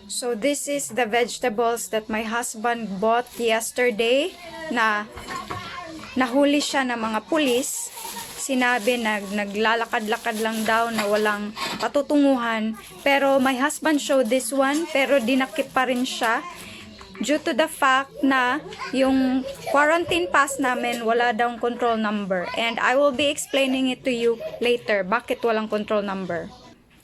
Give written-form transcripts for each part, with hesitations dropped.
So this is the vegetables that my husband bought yesterday na nahuli siya ng mga pulis. Sinabi na naglalakad-lakad lang daw na walang patutunguhan. Pero my husband showed this one pero dinakip pa rin siya due to the fact na yung quarantine pass namin wala daw control number. And I will be explaining it to you later. Bakit walang control number?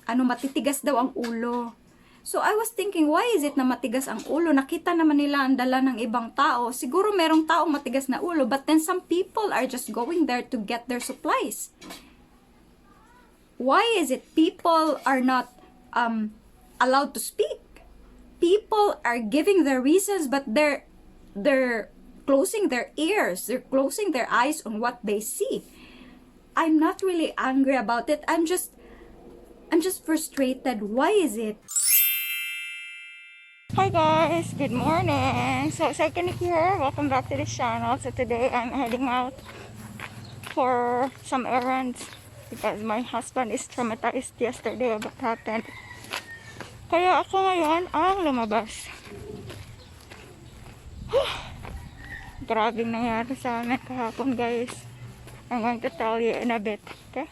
Matitigas daw ang ulo. So, I was thinking, why is it na matigas ang ulo? Nakita naman nila ang dala ng ibang tao. Siguro merong taong matigas na ulo, but then some people are just going there to get their supplies. Why is it people are not allowed to speak? People are giving their reasons, but they're closing their ears. They're closing their eyes on what they see. I'm not really angry about it. I'm just frustrated. Why is it? Hi guys, good morning. So Second here, welcome back to the channel. So today I'm heading out for some errands because my husband is traumatized yesterday about what happened. Kaya ako ngayon ang lumabas. Grabing nangyari sa amin kahapon guys. I'm going to tell you in a bit, okay?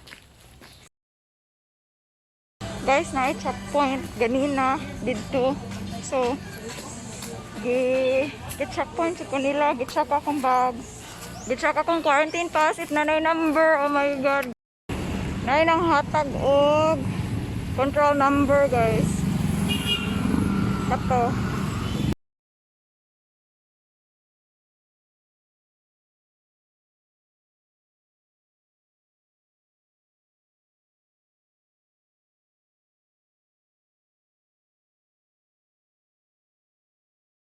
Guys, na-checkpoint ganina dito. So, gi-checkpoint ko nila, gi-check akong bag, gi-check akong quarantine pass, if nanay number, oh my god. Nanay nang hatag og control number, guys. Kato.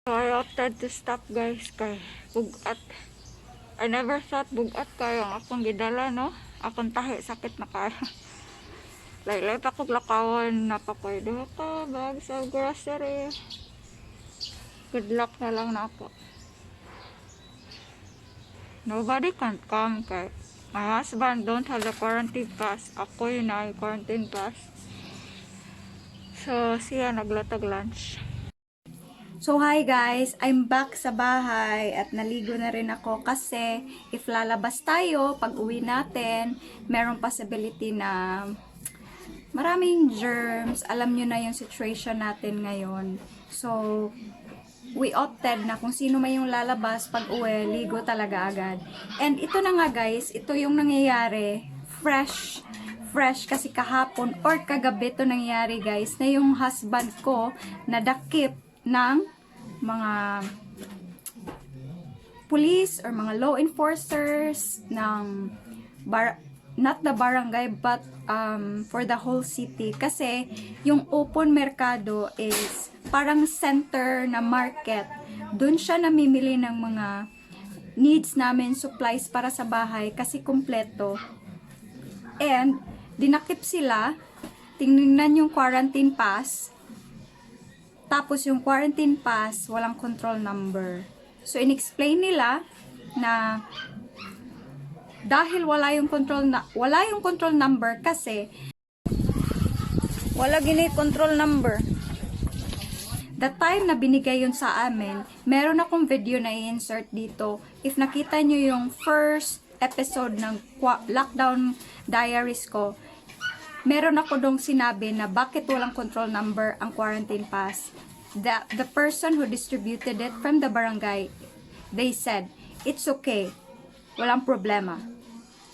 So, I opted to stop guys kay bugat. I never thought bugat kayo ang akong gidala, no? Akong tahi, sakit na kayo. Laylay pa kong lakawan, napapwede ka, bags of grocery. Good luck na lang na ako. Nobody can come kay my husband don't have the quarantine pass. Ako yun na yung quarantine pass. So, siya naglatag lunch. So hi guys, I'm back sa bahay at naligo na rin ako kasi if lalabas tayo pag uwi natin, merong possibility na maraming germs. Alam nyo na yung situation natin ngayon. So we opted na kung sino may yung lalabas pag uwi, ligo talaga agad. And ito na nga guys, ito yung nangyayari, fresh kasi kahapon or kagabi ito nangyayari guys, na yung husband ko nadakip ng mga police or mga law enforcers ng not the barangay but for the whole city kasi yung open merkado is parang center na market. Doon siya namimili ng mga needs namin, supplies para sa bahay kasi kumpleto. And dinakip sila, tingnan yung quarantine pass. Tapos yung quarantine pass, walang control number. So inexplain nila na dahil wala yung control number kasi wala gini control number. The time na binigay yun sa amin, meron akong video na i-insert dito. If nakita nyo yung first episode ng lockdown diaries ko, meron ako dong sinabi na bakit walang control number ang quarantine pass. The person who distributed it from the barangay, they said, it's okay. Walang problema.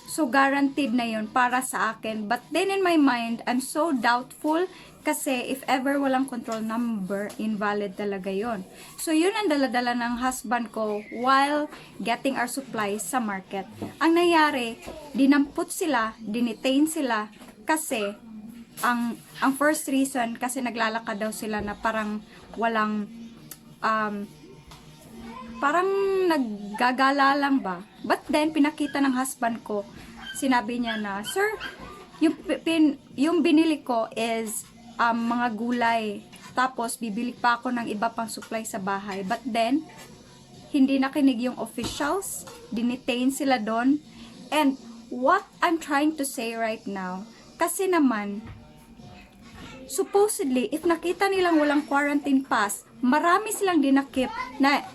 So, guaranteed na yun para sa akin. But then in my mind, I'm so doubtful kasi if ever walang control number, invalid talaga yun. So, yun ang daladala ng husband ko while getting our supplies sa market. Ang nangyari, dinampot sila, dinitain sila, kasi ang first reason kasi naglalakad daw sila na parang walang parang naggagala lang ba. But then pinakita ng husband ko, sinabi niya na, sir, yung binili ko is mga gulay, tapos bibili pa ako ng iba pang supply sa bahay. But then hindi nakinig yung officials, dinitain sila doon. And what I'm trying to say right now, kasi naman supposedly, if nakita nilang walang quarantine pass, marami silang dinakip na,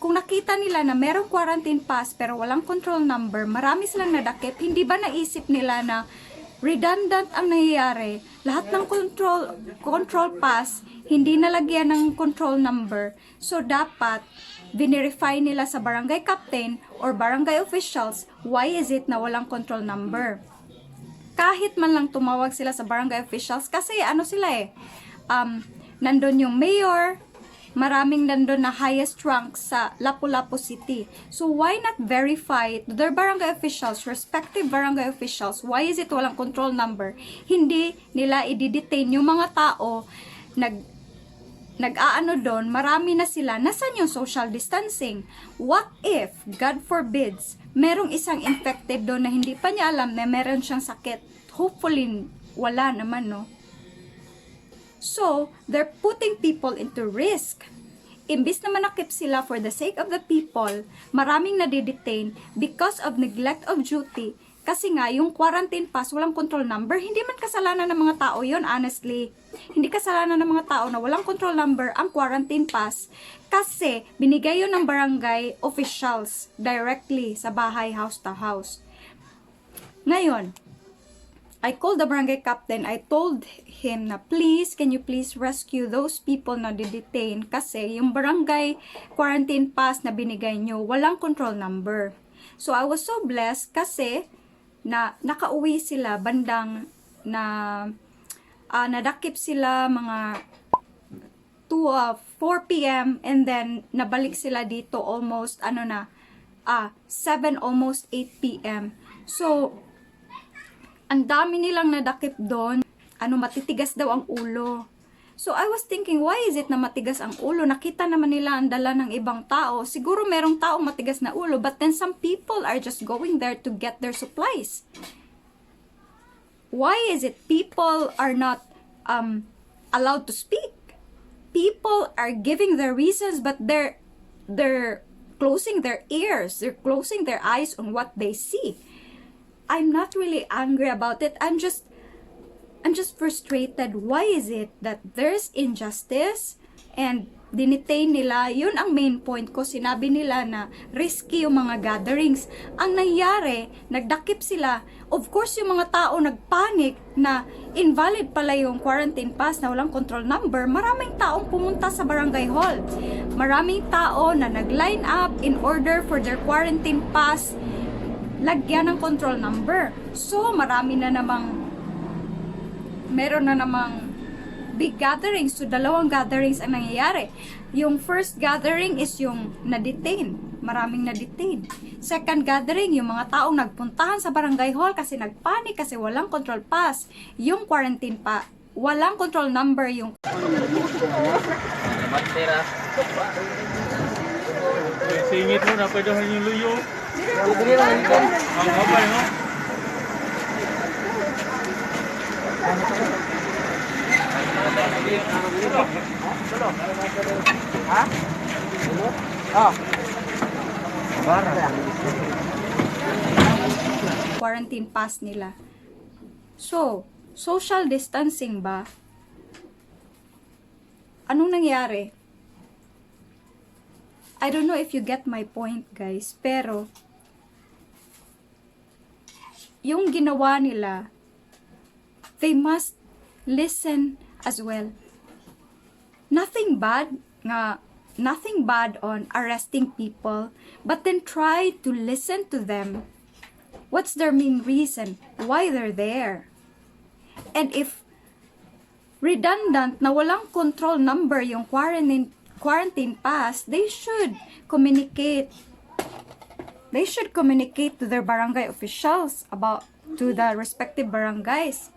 kung nakita nila na merong quarantine pass pero walang control number, marami silang nadakip, hindi ba naisip nila na redundant ang nangyayari? Lahat ng control pass, hindi nalagyan ng control number. So, dapat, verify nila sa barangay captain or barangay officials, why is it na walang control number? Kahit man lang tumawag sila sa barangay officials, kasi nandun yung mayor, maraming nandun na highest rank sa Lapu-Lapu City. So, why not verify to their barangay officials, respective barangay officials, why is it walang control number? Hindi nila i-detain yung mga tao, nag-aano doon, marami na sila, nasan yung social distancing? What if, God forbids, merong isang infected doon na hindi pa niya alam na meron siyang sakit? Hopefully, wala naman, no? So, they're putting people into risk. Imbis na manakip sila for the sake of the people, maraming nadidetain because of neglect of duty. Kasi nga, yung quarantine pass, walang control number, hindi man kasalanan ng mga tao yon, honestly. Hindi kasalanan ng mga tao na walang control number ang quarantine pass. Kasi, binigay yun ng barangay officials directly sa bahay, house to house. Ngayon, I called the barangay captain. I told him na please, can you please rescue those people na didetain kasi yung barangay quarantine pass na binigay nyo, walang control number. So, I was so blessed kasi na nakauwi sila bandang na nadakip sila mga 4 p.m. and then nabalik sila dito almost 7 almost 8 p.m. So, ang dami nilang nadakip doon. Matitigas daw ang ulo. So, I was thinking, why is it na matigas ang ulo? Nakita naman nila ang dala ng ibang tao. Siguro merong taong matigas na ulo, but then some people are just going there to get their supplies. Why is it people are not allowed to speak? People are giving their reasons, but they're closing their ears. They're closing their eyes on what they see. I'm not really angry about it. I'm just frustrated. Why is it that there's injustice and dinitain nila? Yun ang main point ko. Sinabi nila na risky yung mga gatherings. Ang nangyari, nagdakip sila. Of course, yung mga tao nagpanic na invalid pala yung quarantine pass na walang control number. Maraming taong pumunta sa barangay hall. Maraming tao na nag-line up in order for their quarantine pass lagyan ng control number. So, meron na namang big gatherings. So, 2 gatherings ang nangyayari. Yung first gathering is yung na-detain. Maraming na-detain. Second gathering, yung mga taong nagpuntahan sa barangay hall kasi nagpanik kasi walang control pass. Yung quarantine pa, walang control number yung singit mo na pwede yung luyo. Ang kapay, no? Ha? Ah. quarantine pass nila. So, social distancing ba? Anong nangyari? I don't know if you get my point, guys, pero yung ginawa nila, they must listen as well. Nothing bad on arresting people, but then try to listen to them. What's their main reason? Why they're there? And if redundant na walang control number yung quarantine pass, they should communicate. They should communicate to their barangay officials to the respective barangays.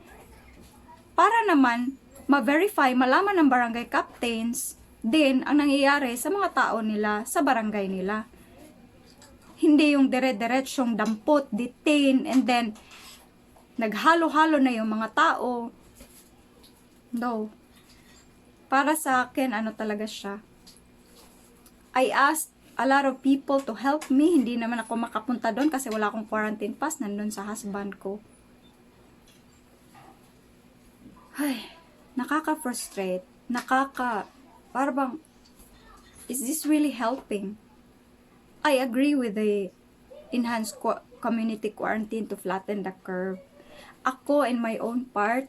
Para naman ma-verify, malaman ng barangay captains din ang nangyayari sa mga tao nila sa barangay nila. Hindi yung dire-diretsyong dampot, detain, and then naghalo-halo na yung mga tao. No. Para sa akin, talaga siya. I asked a lot of people to help me. Hindi naman ako makapunta doon kasi wala akong quarantine pass. Nandun sa husband ko. ay, nakaka-frustrate, parang, is this really helping? I agree with the enhanced community quarantine to flatten the curve. Ako, in my own part,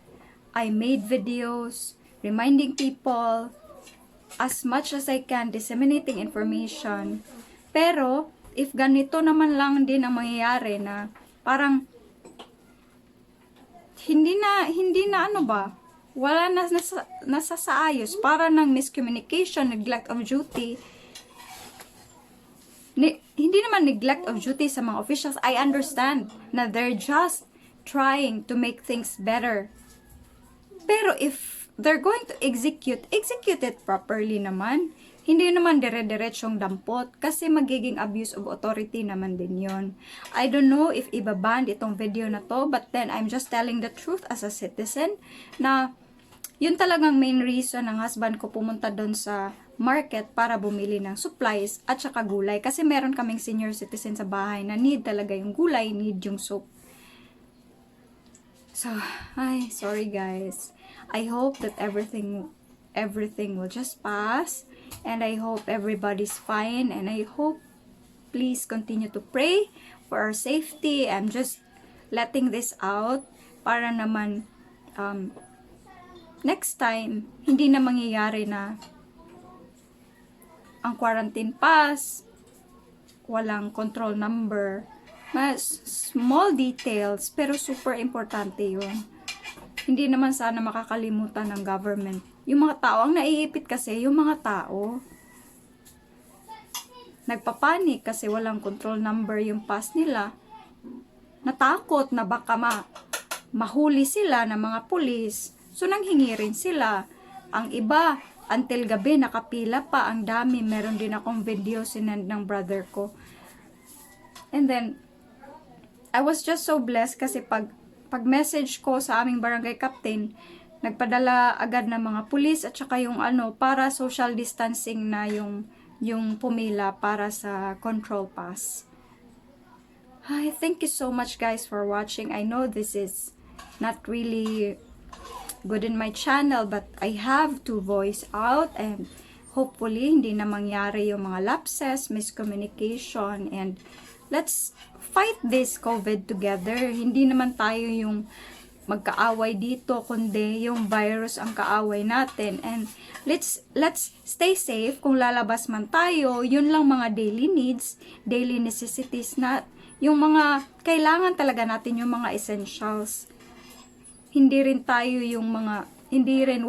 I made videos reminding people as much as I can, disseminating information. Pero, if ganito naman lang din ang mangyayari na parang hindi na ano ba, wala na nasasaayos, para ng miscommunication, neglect of duty. Hindi naman neglect of duty sa mga officials. I understand na they're just trying to make things better. Pero if they're going to execute it properly naman. Hindi naman dire-diretsyong dampot kasi magiging abuse of authority naman din yon. I don't know if ibaban itong video na to, but then I'm just telling the truth as a citizen na yun talagang main reason ng husband ko pumunta doon sa market para bumili ng supplies at saka gulay. Kasi meron kaming senior citizen sa bahay na need talaga yung gulay, need yung soap. So, sorry guys. I hope that everything will just pass, and I hope everybody's fine, and I hope please continue to pray for our safety. I'm just letting this out para naman next time hindi na mangyayari na ang quarantine pass, walang control number. Mas small details pero super importante yun. Hindi naman sana makakalimutan ng government. Yung mga tao, ang naiipit kasi, yung mga tao. Nagpapanik kasi walang control number yung pass nila. Natakot na baka mahuli sila ng mga pulis. So, nanghingi rin sila. Ang iba, until gabi, nakapila pa. Ang dami. Meron din akong video sinend ng brother ko. And then, I was just so blessed kasi pag message ko sa aming barangay captain, nagpadala agad ng mga pulis at saka yung para social distancing na yung pumila para sa control pass. Hi, thank you so much guys for watching. I know this is not really good in my channel, but I have to voice out, and hopefully hindi na mangyari yung mga lapses, miscommunication, and let's fight this COVID together. Hindi naman tayo yung magkaaway dito, kundi yung virus ang kaaway natin. And let's stay safe. Kung lalabas man tayo, yun lang mga daily needs, daily necessities na yung mga kailangan talaga natin, yung mga essentials. Hindi rin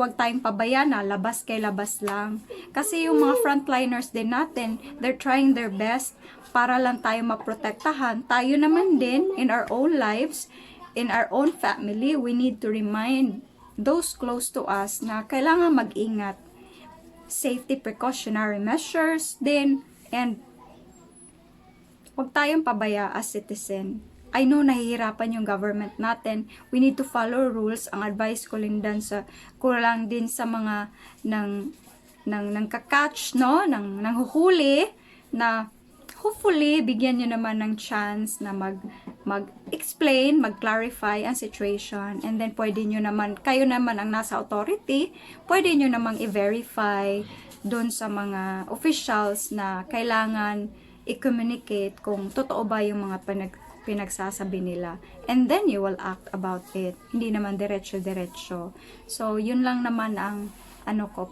wag tayong pabayaan na labas kay labas lang. Kasi yung mga frontliners din natin, they're trying their best para lang tayo maprotektahan. Tayo naman din, in our own lives, in our own family, we need to remind those close to us na kailangan mag-ingat. Safety precautionary measures din, and wag tayong pabaya as citizen. I know nahihirapan yung government natin. We need to follow rules. Ang advice ko lang din sa mga nang kakatch, no? Nang huhuli, na hopefully, bigyan nyo naman ng chance na mag-explain, mag-clarify ang situation. And then, pwede nyo naman, kayo naman ang nasa authority, pwede nyo namang i-verify doon sa mga officials na kailangan i-communicate kung totoo ba yung mga pinagsasabi nila. And then, you will act about it. Hindi naman diretso-diretso. So, yun lang naman ang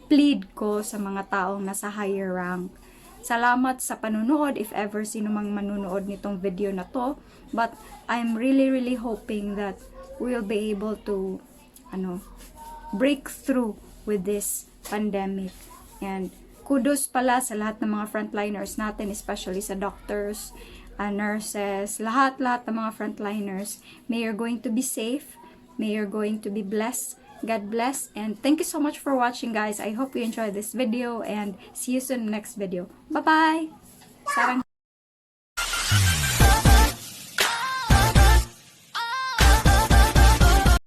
plead ko sa mga taong nasa higher rank. Salamat sa panunood, if ever sino mang manunood nitong video na to. But I'm really hoping that we'll be able to break through with this pandemic. And kudos pala sa lahat ng mga frontliners natin, especially sa doctors, nurses, lahat ng mga frontliners. May you're going to be safe. May you're going to be blessed. God bless, and thank you so much for watching, guys. I hope you enjoyed this video, and see you soon in the next video. Bye-bye! Sarang